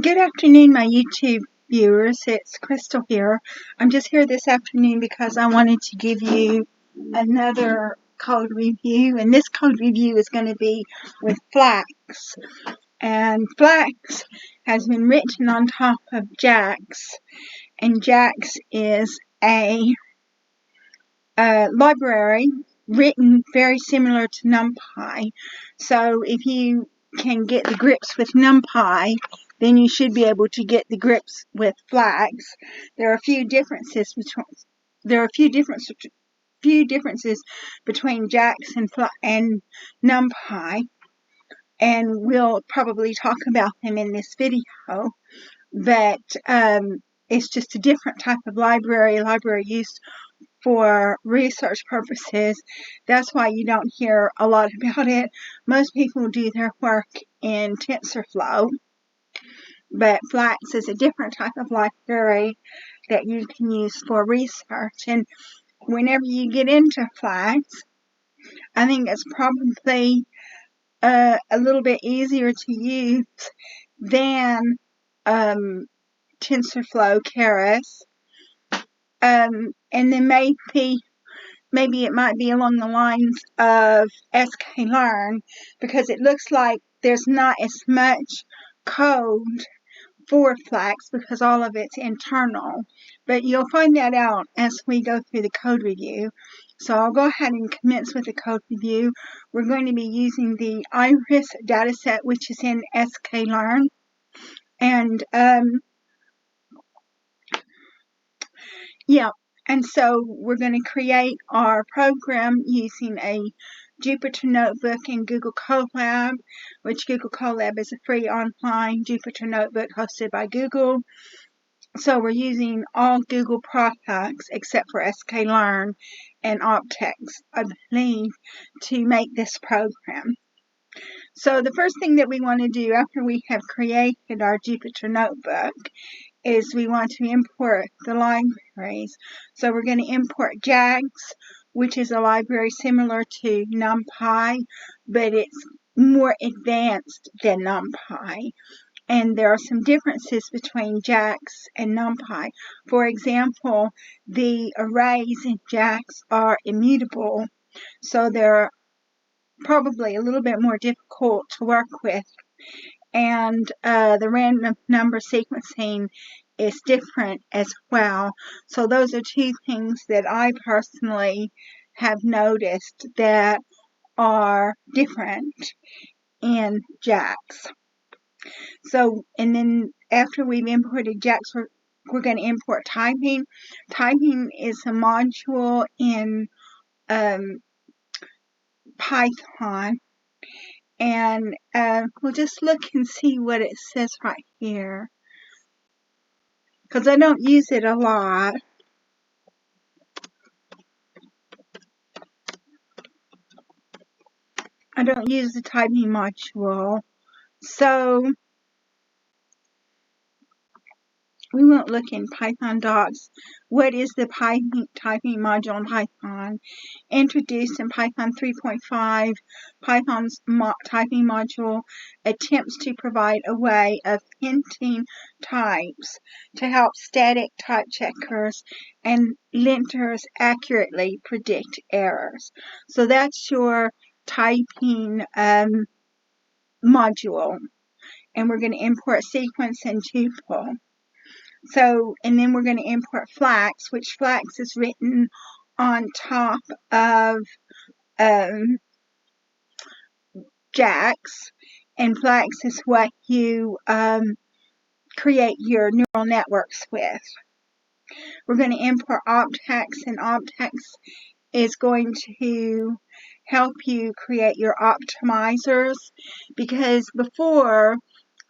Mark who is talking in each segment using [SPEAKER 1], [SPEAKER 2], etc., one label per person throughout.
[SPEAKER 1] Good afternoon, my YouTube viewers. It's Crystal here. I'm just here this afternoon because I wanted to give you another code review, and this code review is going to be with Flax. And Flax has been written on top of Jax, and Jax is a library written very similar to NumPy. So if you can get the grips with NumPy, then you should be able to get the grips with Flax. There are a few differences between Jax and NumPy, and we'll probably talk about them in this video. But it's just a different type of library used for research purposes. That's why you don't hear a lot about it. Most people do their work in TensorFlow, but Flax is a different type of library that you can use for research. And whenever you get into Flax, I think it's probably a little bit easier to use than TensorFlow Keras. And then maybe it might be along the lines of sklearn, because it looks like there's not as much code for Flax because all of it's internal. But you'll find that out as we go through the code review. So I'll go ahead and commence with the code review. We're going to be using the iris dataset, which is in sklearn. And and so we're going to create our program using a Jupyter Notebook and Google Colab, which Google Colab is a free online Jupyter Notebook hosted by Google. So we're using all Google products except for sklearn and Optex, I believe, to make this program. So the first thing that we want to do after we have created our Jupyter Notebook is we want to import the libraries. So we're going to import Jax, which is a library similar to NumPy, but it's more advanced than NumPy. And there are some differences between Jax and NumPy. For example, the arrays in Jax are immutable, so they're probably a little bit more difficult to work with. And the random number sequencing is different as well. So those are two things that I personally have noticed that are different in Jax. So, and then after we've imported Jax, we're going to import typing. Typing is a module in Python. And we'll just look and see what it says right here, because I don't use it a lot. I don't use the typing module, so we won't look in Python docs. What is the typing module in Python? Introduced in Python 3.5, Python's typing module attempts to provide a way of hinting types to help static type checkers and linters accurately predict errors. So that's your typing module. And we're going to import sequence and tuple. So, and then we're going to import Flax, which Flax is written on top of Jax, and Flax is what you create your neural networks with. We're going to import Optex, and Optex is going to help you create your optimizers, because before,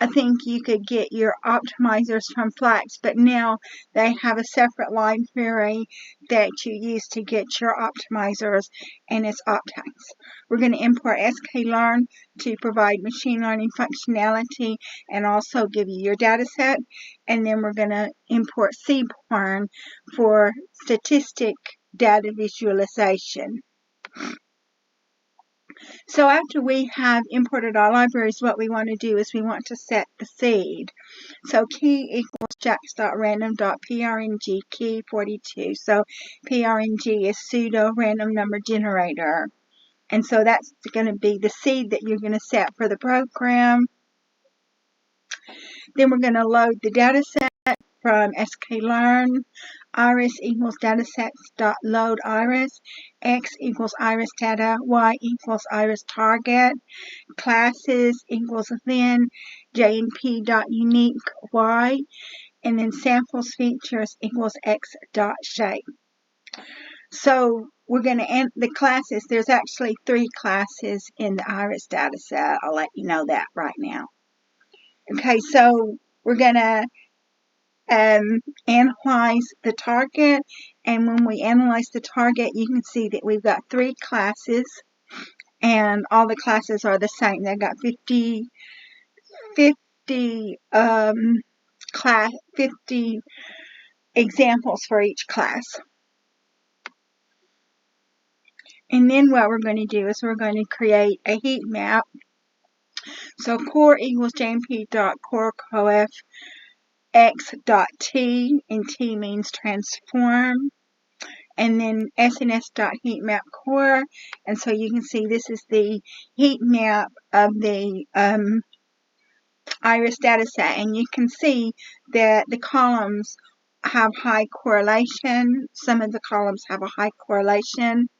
[SPEAKER 1] I think you could get your optimizers from Flax, but now they have a separate library that you use to get your optimizers, and it's Optex. We're going to import sklearn to provide machine learning functionality and also give you your data set. And then we're going to import seaborn for statistic data visualization. So after we have imported our libraries, what we want to do is we want to set the seed. So key equals jax.random.prng key 42. So PRNG is pseudo random number generator. And so that's going to be the seed that you're going to set for the program. Then we're going to load the data set from sklearn. Iris equals datasets.load iris. X equals iris data. Y equals iris target. Classes equals then jnp.unique y. And then samples features equals x.shape. So we're going to end the classes. There's actually 3 classes in the iris data set. I'll let you know that right now. Okay, so we're going to analyze the target, and when we analyze the target, you can see that we've got 3 classes, and all the classes are the same. They've got 50 examples for each class. And then what we're going to do is we're going to create a heat map. So core equals jnp.corecoef x.t, and t means transform. And then sns.heatmapCore. And so you can see this is the heat map of the iris dataset. And you can see that the columns have high correlation. Some of the columns have a high correlation.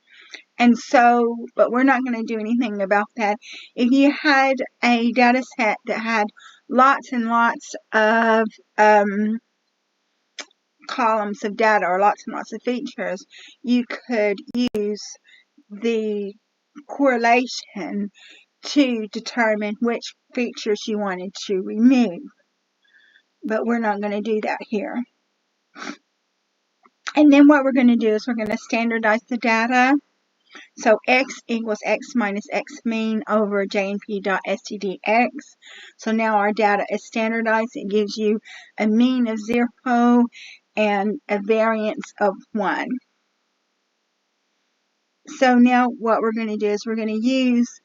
[SPEAKER 1] And so, but we're not going to do anything about that. If you had a data set that had lots and lots of columns of data or lots and lots of features, you could use the correlation to determine which features you wanted to remove. But we're not going to do that here. And then what we're going to do is we're going to standardize the data. So x equals x minus x mean over jnp.stdx. So now our data is standardized. It gives you a mean of 0 and a variance of 1. So now what we're going to do is we're going to use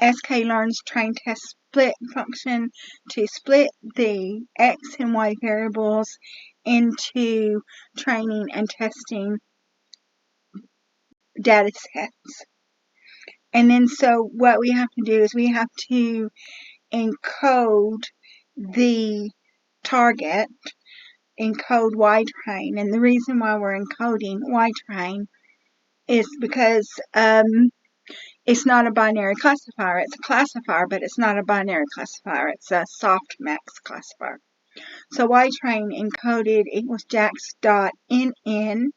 [SPEAKER 1] sklearn's train test split function to split the x and y variables into training and testing data sets. And then so what we have to do is we have to encode the target, encode Y-train. And the reason why we're encoding Y-train is because it's not a binary classifier. It's a classifier, but it's not a binary classifier. It's a softmax classifier. So Y-train encoded equals jax.nn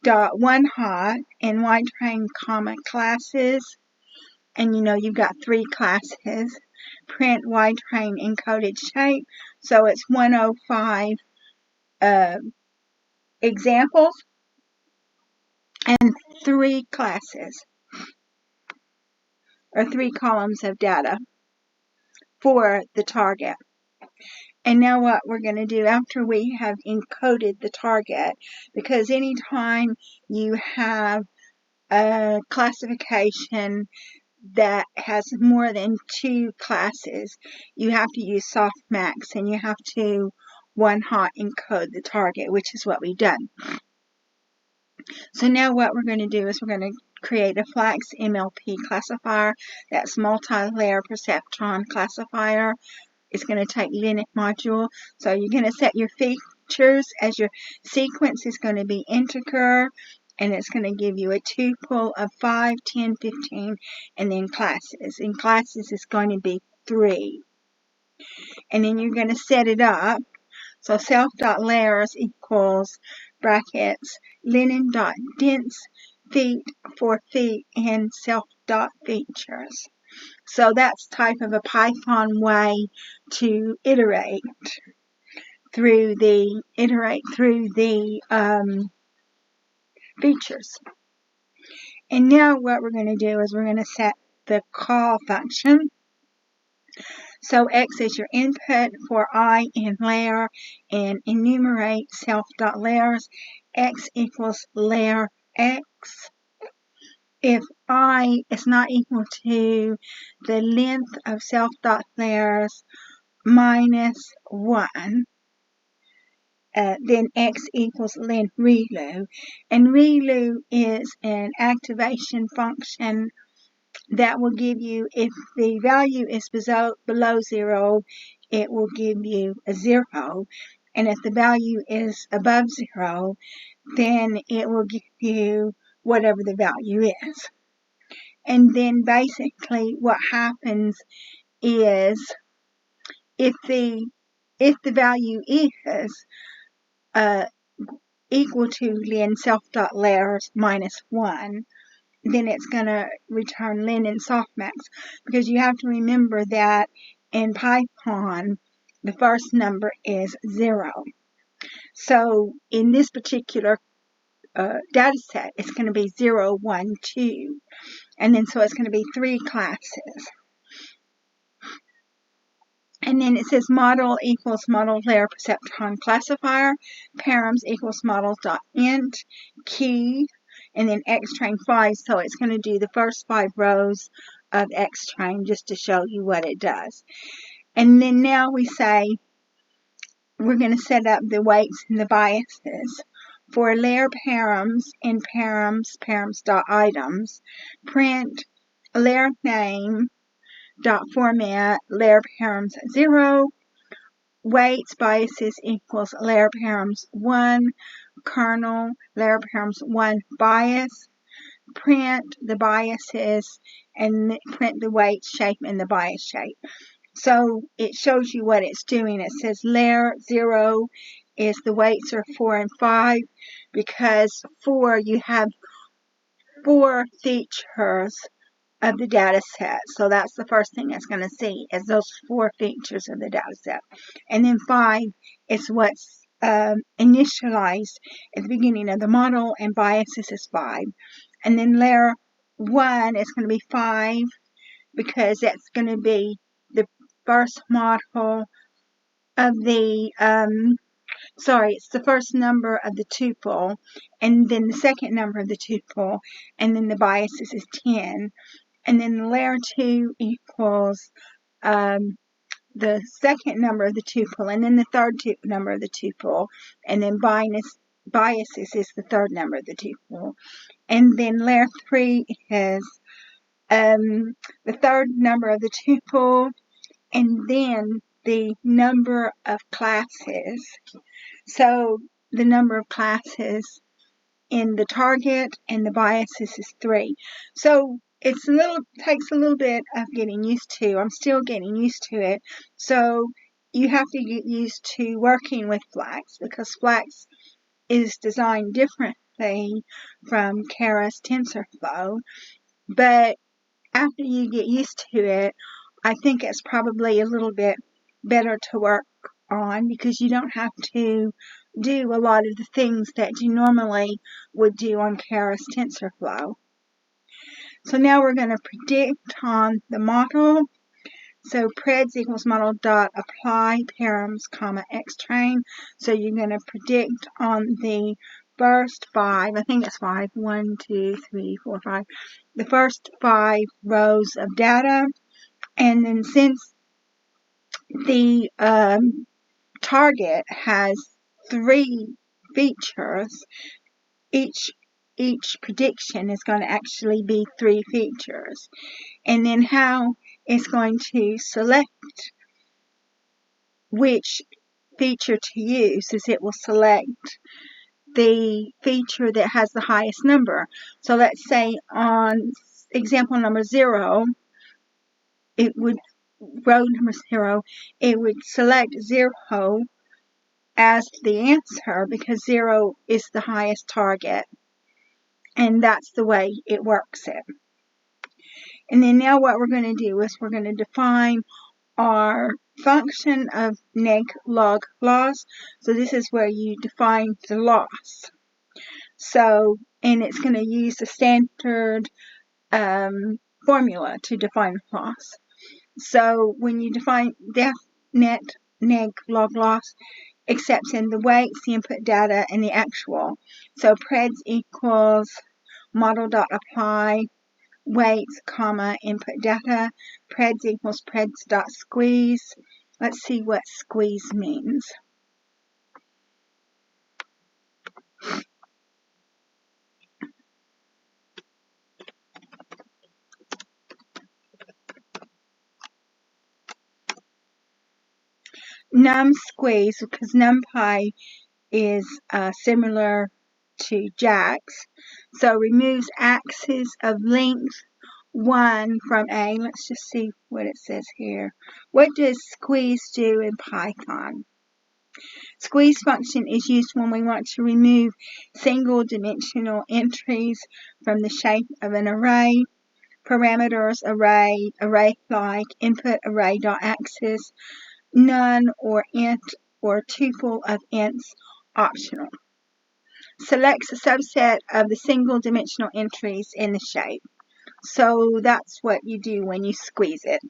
[SPEAKER 1] dot 1 hot and Y-train comma classes, and you know you've got 3 classes. Print Y-train encoded shape, so it's 105 examples and 3 classes or 3 columns of data for the target. And now what we're going to do after we have encoded the target, because anytime you have a classification that has more than 2 classes, you have to use softmax and you have to 1 hot encode the target, which is what we've done. So now what we're going to do is we're going to create a Flax MLP classifier. That's multi-layer perceptron classifier. It's going to take Linux module. So you're going to set your features as your sequence is going to be integer, and it's going to give you a tuple of 5, 10, 15, and then classes. And classes is going to be 3. And then you're going to set it up. So self.layers equals brackets linen.dense feet for feet and self.features. So that's type of a Python way to iterate through the features. And now what we're going to do is we're going to set the call function. So x is your input for I in layer, and enumerate self.layers. X equals layer x. if I is not equal to the length of self.layers minus 1, then x equals len relu. And relu is an activation function that will give you, if the value is below 0, it will give you a 0. And if the value is above 0, then it will give you whatever the value is. And then basically what happens is if the value is equal to len self.layers minus 1, then it's going to return len and softmax, because you have to remember that in Python the first number is 0. So in this particular data set, it's going to be 0, 1, 2, and then so it's going to be 3 classes. And then it says model equals model layer perceptron classifier, params equals models.int, key, and then xtrain 5. So it's going to do the first 5 rows of xtrain just to show you what it does. And then now we say we're going to set up the weights and the biases. For layer params and params.items, print layer name format layer params 0, weights biases equals layer params 1, kernel layer params 1 bias, print the biases, and print the weight shape and the bias shape. So it shows you what it's doing. It says layer 0 is the weights are 4 and 5, because 4, you have 4 features of the data set. So that's the first thing it's going to see, is those 4 features of the data set. And then 5 is what's initialized at the beginning of the model, and biases is 5. And then layer 1 is going to be 5, because that's going to be the first model of the it's the first number of the tuple, and then the second number of the tuple, and then the biases is 10. And then layer 2 equals the second number of the tuple, and then the third number of the tuple, and then biases is the third number of the tuple. And then layer 3 is the third number of the tuple, and then the number of classes. So the number of classes in the target, and the biases is 3. So it's takes a little bit of getting used to. I'm still getting used to it. So you have to get used to working with Flax, because Flax is designed differently from Keras TensorFlow. But after you get used to it, I think it's probably a little bit better to work on, because you don't have to do a lot of the things that you normally would do on Keras TensorFlow. So now we're going to predict on the model. So preds equals model dot apply params comma xtrain. So you're going to predict on the first 5, I think it's 5, 1, 2, 3, 4, 5, the first 5 rows of data. And then since the target has 3 features, each prediction is going to actually be 3 features. And then how it's going to select which feature to use is it will select the feature that has the highest number. So let's say on example number 0, it would, row number 0, it would select 0 as the answer, because 0 is the highest target. And that's the way it works it. And then now what we're going to do is we're going to define our function of neg log loss. So this is where you define the loss. So, and it's going to use the standard formula to define loss. So when you define def net neg log loss, accepts in the weights, the input data, and the actual. So preds equals model.apply weights, comma, input data, preds equals preds.squeeze. Let's see what squeeze means. Num squeeze, because NumPy is similar to JAX, so removes axis of length 1 from A. Let's just see what it says here. What does squeeze do in Python? Squeeze function is used when we want to remove single dimensional entries from the shape of an array. Parameters array, array-like, input array.axis, none or int or tuple of ints, optional. Selects a subset of the single dimensional entries in the shape. So that's what you do when you squeeze it.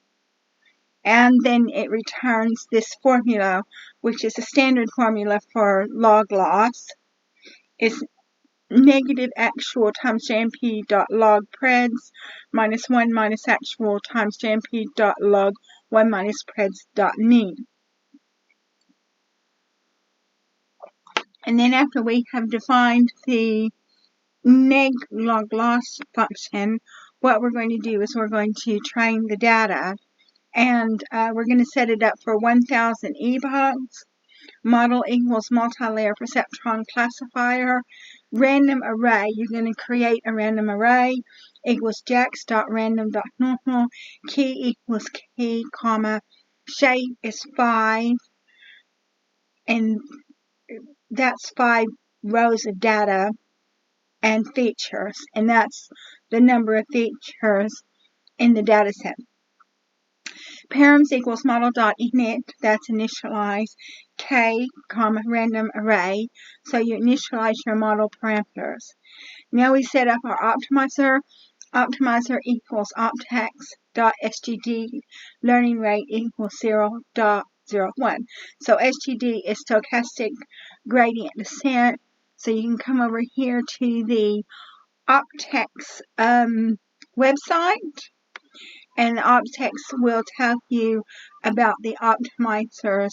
[SPEAKER 1] And then it returns this formula, which is a standard formula for log loss. It's negative actual times jmp.log preds minus 1 minus actual times jmp.log 1 minus preds.mean. And then after we have defined the neg log loss function, what we're going to do is we're going to train the data, and we're going to set it up for 1000 epochs. Model equals multi-layer perceptron classifier. Random array, you're going to create a random array, equals jax.random.normal, key equals key, comma, shape is 5, and that's 5 rows of data and features, and that's the number of features in the data set. Params equals model.init, that's initialize, k, comma, random array, so you initialize your model parameters. Now we set up our optimizer. Optimizer equals optax.std, learning rate equals 0.01. So SGD is stochastic gradient descent. So you can come over here to the Optax website, and the Optax will tell you about the optimizers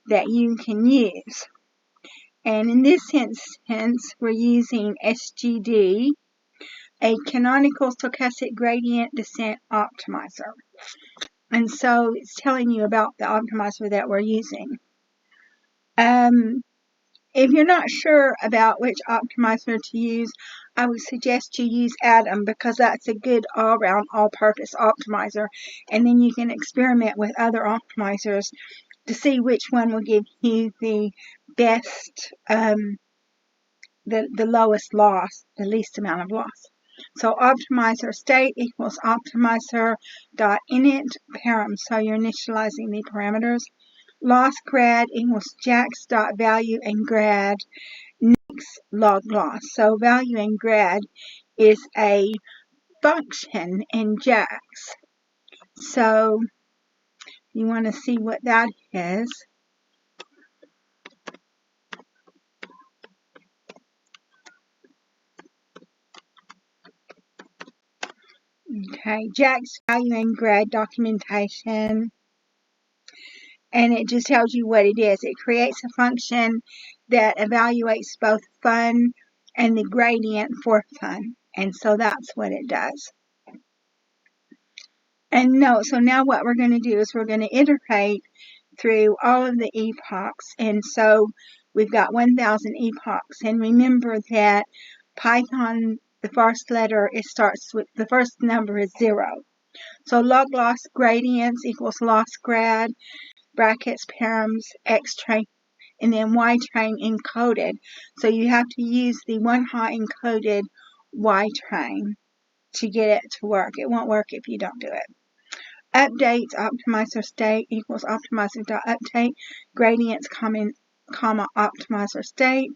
[SPEAKER 1] that you can use. And in this instance, we're using SGD, a canonical stochastic gradient descent optimizer. And so it's telling you about the optimizer that we're using. If you're not sure about which optimizer to use, I would suggest you use Atom, because that's a good all-round, all-purpose optimizer. And then you can experiment with other optimizers to see which one will give you the best, the lowest loss, the least amount of loss. So optimizer state equals optimizer.init param. So you're initializing the parameters. Loss grad equals jax.value and grad next log loss. So value and grad is a function in JAX. So you want to see what that is. Okay, JAX value and grad documentation. And it just tells you what it is. It creates a function that evaluates both fun and the gradient for fun. And so that's what it does. And so now what we're going to do is we're going to iterate through all of the epochs. And so we've got 1000 epochs. And remember that Python, the first letter, it starts with, the first number is 0. So log loss gradients equals loss grad, brackets, params, x train, and then y train encoded. So you have to use the 1-hot encoded y train to get it to work. It won't work if you don't do it. Updates, optimizer state equals optimizer.update, gradients, comma, optimizer state.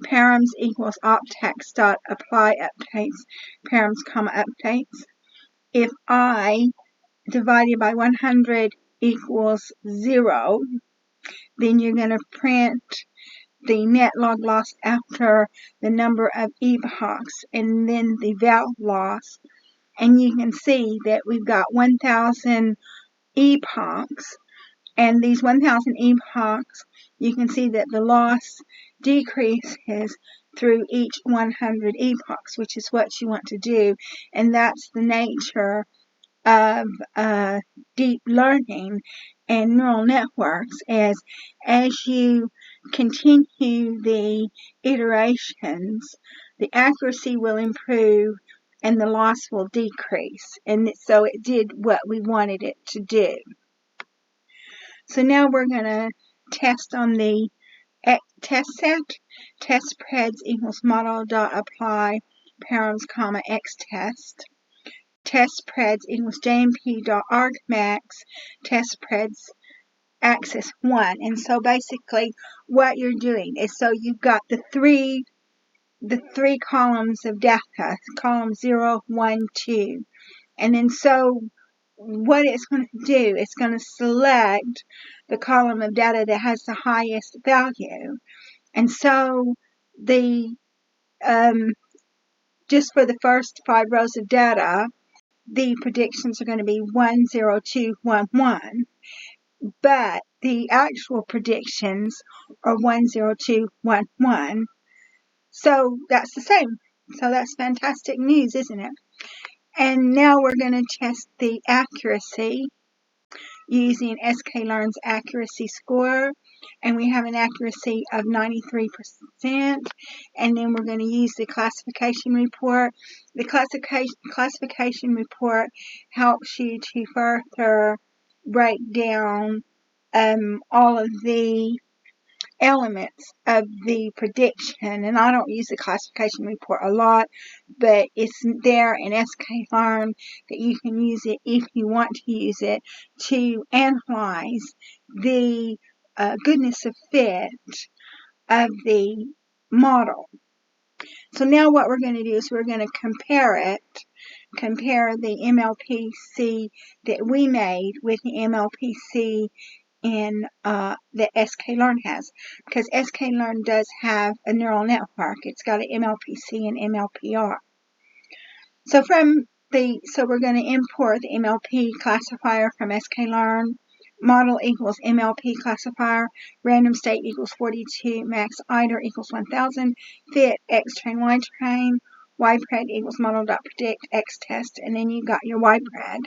[SPEAKER 1] Params equals optax.apply updates, params, comma, updates. If I divided by 100 equals 0, then you're going to print the net log loss after the number of epochs, and then the val loss. And you can see that we've got 1,000 epochs, and these 1,000 epochs, you can see that the loss decreases through each 100 epochs, which is what you want to do, and that's the nature of deep learning and neural networks. As you continue the iterations, the accuracy will improve and the loss will decrease, and so it did what we wanted it to do. So now we're going to test on the test set. Test spreads equals model.apply params, comma, x test. Test spreads equals jmp.argmax test spreads axis 1. And so basically what you're doing is, so you've got the three columns of data, column 0, 1, 2. And then so what it's going to do, it's going to select the column of data that has the highest value. And so the just for the first 5 rows of data, the predictions are going to be 1, 0, 2, 1, 1. But the actual predictions are 1, 0, 2, 1, 1. So that's the same. So that's fantastic news, isn't it? And now we're going to test the accuracy using sklearn's accuracy score, and we have an accuracy of 93%, and then we're going to use the classification report. The classification report helps you to further break down all of the elements of the prediction, and I don't use the classification report a lot, but it's there in sklearn that you can use it if you want to use it to analyze the goodness of fit of the model. So now what we're going to do is we're going to compare the MLPC that we made with the MLPC in that sklearn has, because sklearn does have a neural network. It's got an MLPC and MLPR. So we're going to import the MLP classifier from sklearn. Model equals MLP classifier. Random state equals 42. Max iter equals 1000. Fit x train y train. Ypred equals model.predict x test, and then you got your Ypred.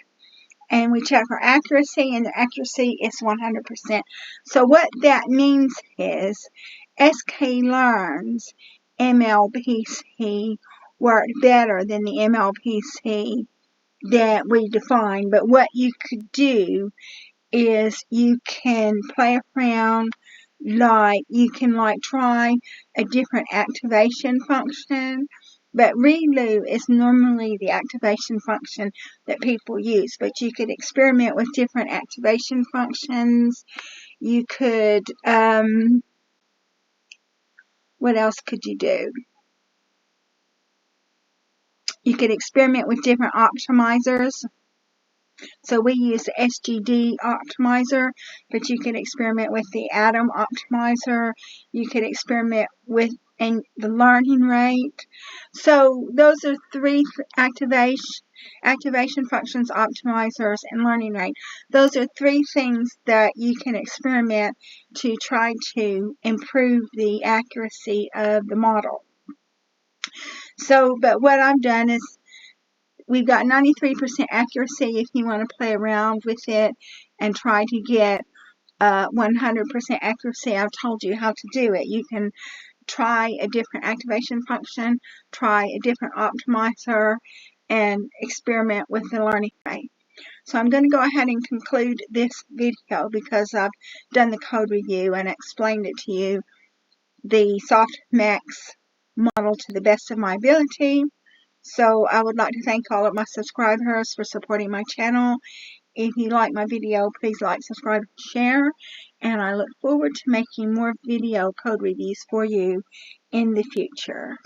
[SPEAKER 1] And we check our accuracy, and the accuracy is 100%. So what that means is sklearn's MLPC worked better than the MLPC that we defined. But what you could do is you can play around, you can try a different activation function. But ReLU is normally the activation function that people use, but you could experiment with different activation functions. You could, what else could you do? You could experiment with different optimizers. So we use the SGD optimizer, but you can experiment with the Atom optimizer. You could experiment with the learning rate. So those are 3 activation functions, optimizers, and learning rate. Those are 3 things that you can experiment to try to improve the accuracy of the model. So, but what I've done is we've got 93% accuracy. If you want to play around with it and try to get 100% accuracy, I've told you how to do it. You can try a different activation function, try a different optimizer, and experiment with the learning rate. So I'm going to go ahead and conclude this video because I've done the code review and explained it to you, the softmax model, to the best of my ability. So I would like to thank all of my subscribers for supporting my channel. If you like my video, please like, subscribe, and share. And I look forward to making more video code reviews for you in the future.